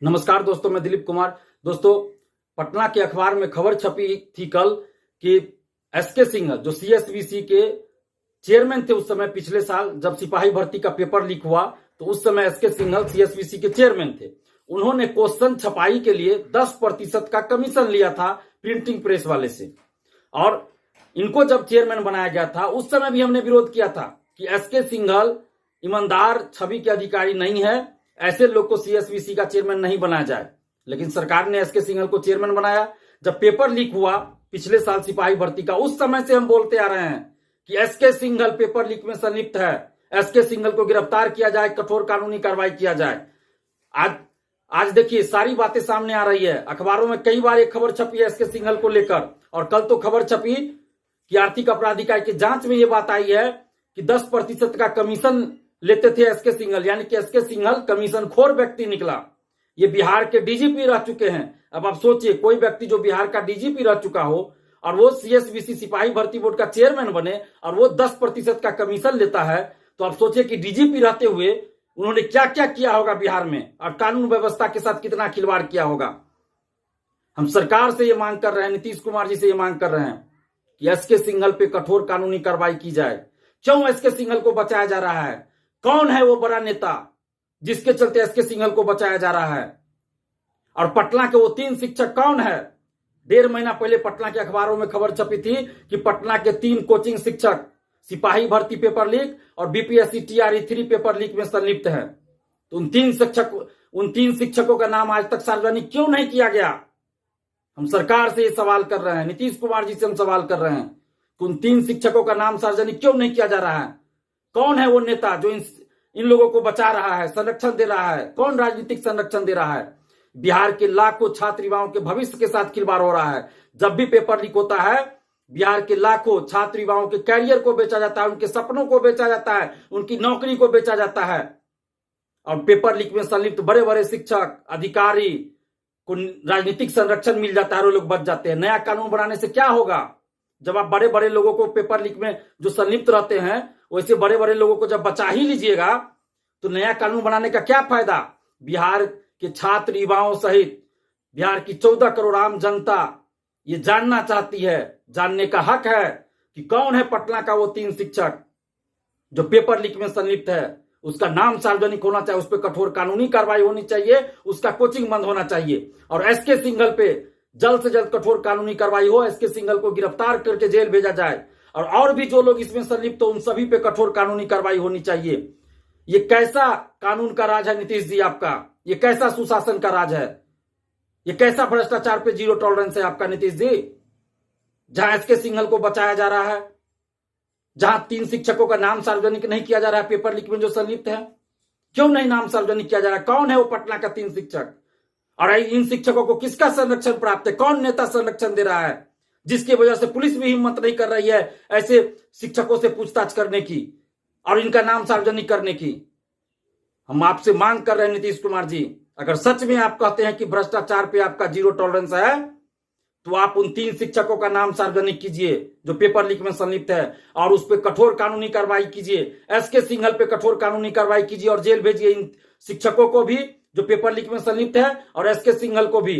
नमस्कार दोस्तों, मैं दिलीप कुमार। दोस्तों, पटना के अखबार में खबर छपी थी कल कि एसके सिंघल जो सीएसबीसी के चेयरमैन थे उस समय, पिछले साल जब सिपाही भर्ती का पेपर लीक हुआ तो उस समय एसके सिंघल सीएसबीसी के चेयरमैन थे। उन्होंने क्वेश्चन छपाई के लिए 10% का कमीशन लिया था प्रिंटिंग प्रेस वाले से, और इनको जब चेयरमैन बनाया गया था उस समय भी हमने विरोध किया था कि एसके सिंघल ईमानदार छवि के अधिकारी नहीं है, ऐसे लोग को सीएसबीसी का चेयरमैन नहीं बनाया जाए। लेकिन सरकार ने एसके सिंघल को चेयरमैन बनाया। जब पेपर लीक हुआ पिछले साल सिपाही भर्ती का, उस समय से हम बोलते आ रहे हैं कि एसके सिंघल पेपर लीक में संलिप्त है, एसके सिंघल को गिरफ्तार किया जाए, कठोर कानूनी कार्रवाई किया जाए। आज देखिए सारी बातें सामने आ रही है। अखबारों में कई बार एक खबर छपी है एसके सिंघल को लेकर, और कल तो खबर छपी कि आर्थिक अपराध इकाई की जांच में यह बात आई है कि 10% का कमीशन लेते थे एसके सिंघल, यानी कि एसके सिंघल कमीशन खोर व्यक्ति निकला। ये बिहार के डीजीपी रह चुके हैं। अब आप सोचिए, कोई व्यक्ति जो बिहार का डीजीपी रह चुका हो और वो सीएसबीसी सिपाही भर्ती बोर्ड का चेयरमैन बने और वो 10% का कमीशन लेता है, तो आप सोचिए कि डीजीपी रहते हुए उन्होंने क्या क्या किया होगा बिहार में, और कानून व्यवस्था के साथ कितना खिलवाड़ किया होगा। हम सरकार से ये मांग कर रहे हैं, नीतीश कुमार जी से ये मांग कर रहे हैं कि एसके सिंघल पे कठोर कानूनी कार्रवाई की जाए। क्यों एसके सिंघल को बचाया जा रहा है? कौन है वो बड़ा नेता जिसके चलते एसके सिंघल को बचाया जा रहा है? और पटना के वो 3 शिक्षक कौन है? 1.5 महीना पहले पटना के अखबारों में खबर छपी थी कि पटना के 3 कोचिंग शिक्षक सिपाही भर्ती पेपर लीक और बीपीएससी टीआरई 3 पेपर लीक में संलिप्त है। तो उन तीन शिक्षकों का नाम आज तक सार्वजनिक क्यों नहीं किया गया? हम सरकार से ये सवाल कर रहे हैं, नीतीश कुमार जी से हम सवाल कर रहे हैं कि उन 3 शिक्षकों का नाम सार्वजनिक क्यों नहीं किया जा रहा है? कौन है वो नेता जो इन लोगों को बचा रहा है, संरक्षण दे रहा है? कौन राजनीतिक संरक्षण दे रहा है? बिहार के लाखों छात्र युवाओं के भविष्य के साथ खिलवाड़ हो रहा है। जब भी पेपर लीक होता है, बिहार के लाखों छात्र युवाओं के कैरियर को बेचा जाता है, उनके सपनों को बेचा जाता है, उनकी नौकरी को बेचा जाता है। और पेपर लीक में संलिप्त बड़े बड़े शिक्षक अधिकारी को राजनीतिक संरक्षण मिल जाता है और वो लोग बच जाते हैं। नया कानून बनाने से क्या होगा? जब आप बड़े बड़े लोगों को पेपर लीक में जो संलिप्त रहते हैं, वैसे बड़े बड़े लोगों को जब बचा ही लीजिएगा तो नया कानून बनाने का क्या फायदा? बिहार के छात्र युवाओं सहित बिहार की 14 करोड़ आम जनता ये जानना चाहती है, जानने का हक है कि कौन है पटना का वो 3 शिक्षक जो पेपर लीक में संलिप्त है। उसका नाम सार्वजनिक होना चाहिए, उस पर कठोर कानूनी कार्रवाई होनी चाहिए, उसका कोचिंग बंद होना चाहिए, और एसके सिंघल पे जल्द से जल्द कठोर कानूनी कार्रवाई हो, एसके सिंघल को गिरफ्तार करके जेल भेजा जाए, और भी जो लोग इसमें संलिप्त हो उन सभी पे कठोर कानूनी कार्रवाई होनी चाहिए। ये कैसा कानून का राज है नीतीश जी आपका? ये कैसा सुशासन का राज है? ये कैसा भ्रष्टाचार पे जीरो टॉलरेंस है आपका नीतीश जी? जहां एसके सिंघल को बचाया जा रहा है, जहां 3 शिक्षकों का नाम सार्वजनिक नहीं किया जा रहा है पेपर लीक में जो संलिप्त है, क्यों नहीं नाम सार्वजनिक किया जा रहा है? कौन है वो पटना का 3 शिक्षक? और इन शिक्षकों को किसका संरक्षण प्राप्त है? कौन नेता संरक्षण दे रहा है, जिसकी वजह से पुलिस भी हिम्मत नहीं कर रही है ऐसे शिक्षकों से पूछताछ करने की और इनका नाम सार्वजनिक करने की? हम आपसे मांग कर रहे हैं नीतीश कुमार जी, अगर सच में आप कहते हैं कि भ्रष्टाचार पे आपका जीरो टॉलरेंस है, तो आप उन 3 शिक्षकों का नाम सार्वजनिक कीजिए जो पेपर लीक में संलिप्त है, और उस पर कठोर कानूनी कार्रवाई कीजिए। एसके सिंघल पे कठोर कानूनी कार्रवाई कीजिए और जेल भेजिए इन शिक्षकों को भी जो पेपर लीक में संलिप्त है, और एसके सिंघल को भी।